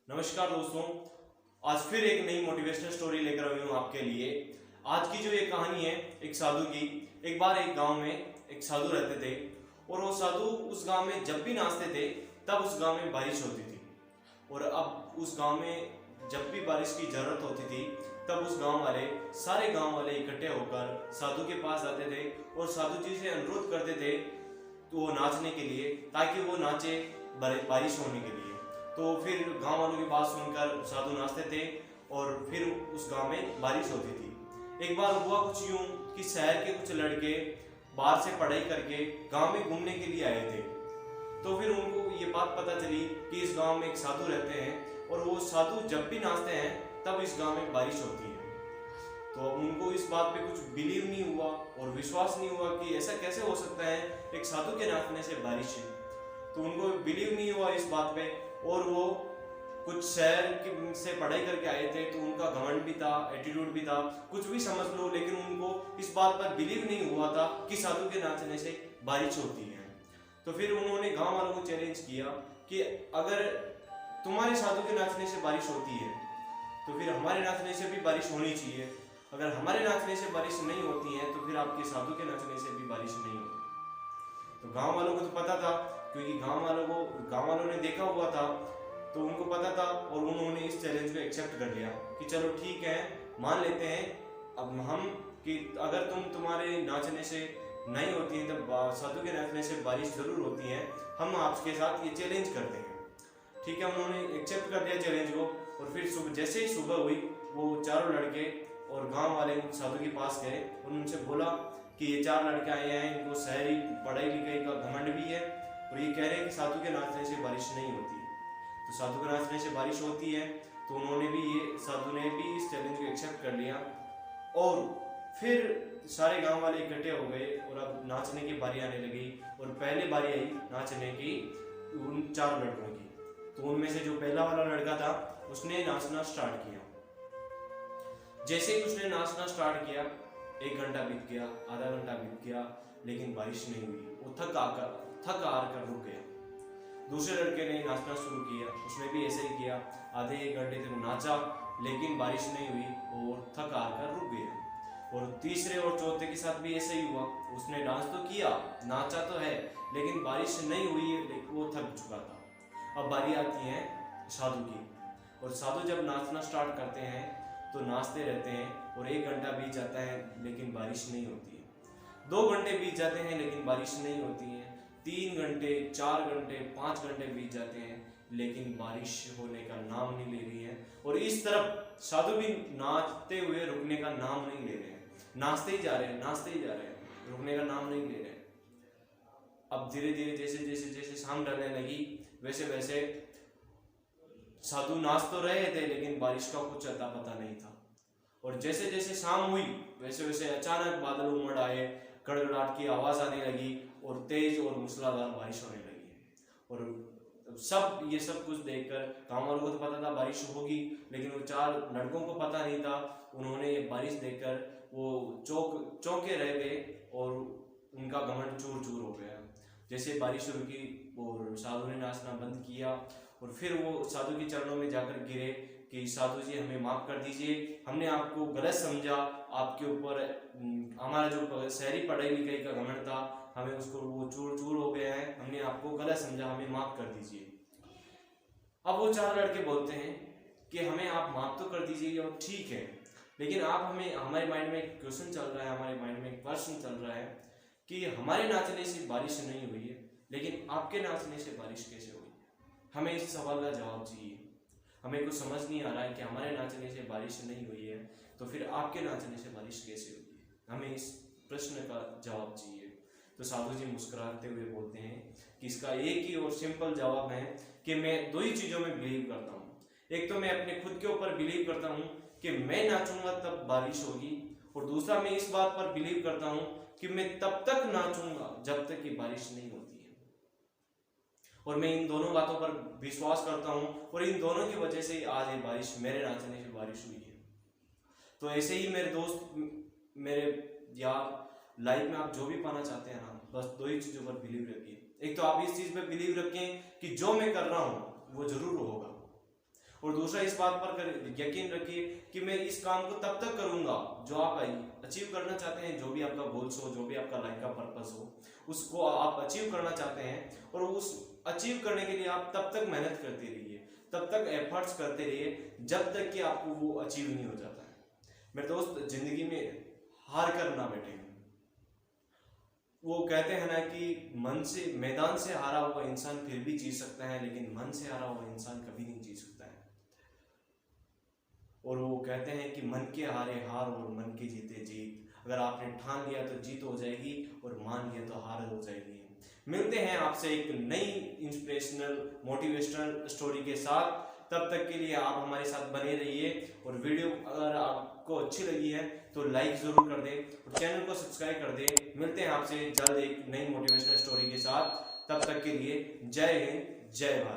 नमस्कार दोस्तों, आज फिर एक नई मोटिवेशनल स्टोरी लेकर आई हूँ आपके लिए। आज की जो ये कहानी है एक साधु की। एक बार एक गांव में एक साधु रहते थे और वो साधु उस गांव में जब भी नाचते थे तब उस गांव में बारिश होती थी। और अब उस गांव में जब भी बारिश की जरूरत होती थी तब उस गांव वाले सारे गांव वाले इकट्ठे होकर साधु के पास जाते थे और साधु जी से अनुरोध करते थे तो वो नाचने के लिए, ताकि वो नाचे बारिश होने के लिए। तो फिर गांव वालों की बात सुनकर साधु नाचते थे और फिर उस गांव में बारिश होती थी। एक बार हुआ कुछ यूं कि शहर के कुछ लड़के बाहर से पढ़ाई करके गांव में घूमने के लिए आए थे। तो फिर उनको ये बात पता चली कि इस गांव में एक साधु रहते हैं और वो साधु जब भी नाचते हैं तब इस गांव में बारिश होती है। तो उनको इस बात पे कुछ बिलीव नहीं हुआ और विश्वास नहीं हुआ कि ऐसा कैसे हो सकता है, एक साधु के नाचने से बारिश है। तो उनको बिलीव नहीं हुआ इस बात पे। और वो कुछ शहर से पढ़ाई करके आए थे तो उनका घमंड भी था, एटीट्यूड भी था, कुछ भी समझ लो, लेकिन उनको इस बात पर बिलीव नहीं हुआ था कि साधु के नाचने से बारिश होती है। तो फिर उन्होंने गांव वालों को चैलेंज किया कि अगर तुम्हारे साधु के नाचने से बारिश होती है तो फिर हमारे नाचने से भी बारिश होनी चाहिए। अगर हमारे नाचने से बारिश नहीं होती है तो फिर आपके साधु के नाचने से भी बारिश नहीं होती। तो गांव वालों को तो पता था, क्योंकि गांव वालों ने देखा हुआ था, तो उनको पता था और उन्होंने इस चैलेंज को एक्सेप्ट कर लिया कि चलो ठीक है, मान लेते हैं अब हम कि अगर तुम्हारे नाचने से नहीं होती है तब साधु के नाचने से बारिश जरूर होती है, हम आपके साथ ये चैलेंज करते हैं। ठीक है, उन्होंने एक्सेप्ट कर दिया चैलेंज को। और फिर जैसे ही सुबह हुई वो चारों लड़के और गांव वाले साधु के पास गए और उनसे बोला कि ये चार लड़के आए हैं, इनको शहरी पढ़ाई लिखाई का घमंड भी है और ये कह रहे हैं कि साधु के नाचने से बारिश नहीं होती है। तो साधु के नाचने से बारिश होती है। तो साधु ने भी इस चैलेंज को एक्सेप्ट कर लिया और फिर सारे गांव वाले इकट्ठे हो गए और अब नाचने की बारी आने लगी। और पहले बारी आई नाचने की उन चार लड़कों की। तो उनमें से जो पहला वाला लड़का था उसने नाचना स्टार्ट किया। जैसे ही उसने नाचना स्टार्ट किया, 1 घंटा बीत गया, आधा घंटा बीत गया, लेकिन बारिश नहीं हुई। वो थक हार कर रुक गया। दूसरे लड़के ने नाचना शुरू किया, उसने भी ऐसे ही किया। आधे 1 घंटे तक नाचा, लेकिन बारिश नहीं हुई और थक हार कर रुक गया। और तीसरे और चौथे के साथ भी ऐसे ही हुआ। उसने डांस तो किया, नाचा तो है, लेकिन बारिश नहीं हुई, वो थक चुका था। अब बारी आती है साधु की। और साधु जब नाचना स्टार्ट करते हैं तो नाचते रहते हैं और 1 घंटा बीत जाता है लेकिन बारिश नहीं होती है। 2 घंटे बीत जाते हैं लेकिन बारिश नहीं होती है। 3 घंटे, 4 घंटे, 5 घंटे बीत जाते हैं लेकिन बारिश होने का नाम नहीं ले रही है। और इस तरफ साधु भी नाचते हुए रुकने का नाम नहीं ले रहे हैं, नाचते ही जा रहे हैं, नाचते ही जा रहे हैं, रुकने का नाम नहीं ले रहे हैं। अब धीरे धीरे जैसे जैसे जैसे शाम ढलने लगी वैसे वैसे साधु नाच तो रहे थे लेकिन बारिश का कुछ अता पता नहीं था। और जैसे जैसे शाम हुई वैसे वैसे अचानक बादल उमड़ आए, गड़गड़ाहट की आवाज आने लगी और तेज और मूसलाधार बारिश होने लगी। और ये सब कुछ देखकर गांव वालों को तो पता था बारिश होगी, लेकिन वो चार लड़कों को पता नहीं था। उन्होंने ये बारिश देखकर वो चौंके रह गए और उनका घमंड चूर चूर हो गया। जैसे बारिश रुकी और साधु ने नाचना बंद किया और फिर वो साधु के चरणों में जाकर गिरे कि साधु जी हमें माफ कर दीजिए, हमने आपको गलत समझा, आपके ऊपर हमारा जो शहरी पढ़ाई लिखाई का घमंड था हमें उसको वो चूर चूर हो गया है, हमने आपको गलत समझा, हमें माफ कर दीजिए। अब वो चार लड़के बोलते हैं कि हमें आप माफ तो कर दीजिए और ठीक है, लेकिन आप हमारे माइंड में एक क्वेश्चन चल रहा है, हमारे माइंड में एक प्रश्न चल रहा है कि हमारे नाचने से बारिश नहीं हुई है लेकिन आपके नाचने से बारिश कैसे हुई। हमें इस सवाल का जवाब चाहिए। हमें कुछ समझ नहीं आ रहा है कि हमारे नाचने से बारिश नहीं हुई है तो फिर आपके नाचने से बारिश कैसे हुई है। हमें इस प्रश्न का जवाब चाहिए। तो साधु जी मुस्कुराते हुए बोलते हैं कि इसका एक ही और सिंपल जवाब है कि मैं 2 ही चीज़ों में बिलीव करता हूँ। एक तो मैं अपने खुद के ऊपर बिलीव करता हूँ कि मैं नाचूंगा तब बारिश होगी, और दूसरा मैं इस बात पर बिलीव करता हूँ कि मैं तब तक नाचूंगा जब तक कि बारिश नहीं होती है। और मैं इन दोनों बातों पर विश्वास करता हूँ और इन दोनों की वजह से ही आज ये बारिश, मेरे नाचने से बारिश हुई है। तो ऐसे ही मेरे दोस्त, मेरे यार, लाइफ में आप जो भी पाना चाहते हैं ना, बस 2 ही चीज़ों पर बिलीव रखिए। एक तो आप इस चीज़ पर बिलीव रखें कि जो मैं कर रहा हूँ वो जरूर होगा, और दूसरा, इस बात पर यकीन रखिए कि मैं इस काम को तब तक करूंगा जो आप अचीव करना चाहते हैं, जो भी आपका गोल्स हो, जो भी आपका लाइफ का पर्पस हो, उसको आप अचीव करना चाहते हैं, और उस अचीव करने के लिए आप तब तक मेहनत करते रहिए, तब तक एफर्ट्स करते रहिए, जब तक कि आपको वो अचीव नहीं हो जाता है। मेरे दोस्त, जिंदगी में हार कर ना बैठे। वो कहते हैं ना कि मैदान से हारा हुआ इंसान फिर भी जीत सकता है, लेकिन मन से हारा हुआ इंसान कभी नहीं जीत सकता है। और वो कहते हैं कि मन के हारे हार और मन के जीते जीत। अगर आपने ठान लिया तो जीत हो जाएगी, और मान लिया तो हार हो जाएगी। मिलते हैं आपसे एक नई इंस्पिरेशनल मोटिवेशनल स्टोरी के साथ। तब तक के लिए आप हमारे साथ बने रहिए, और वीडियो अगर आपको अच्छी लगी है तो लाइक जरूर कर दें और चैनल को सब्सक्राइब कर दें। मिलते हैं आपसे जल्द एक नई मोटिवेशनल स्टोरी के साथ। तब तक के लिए जय हिंद, जय भारत।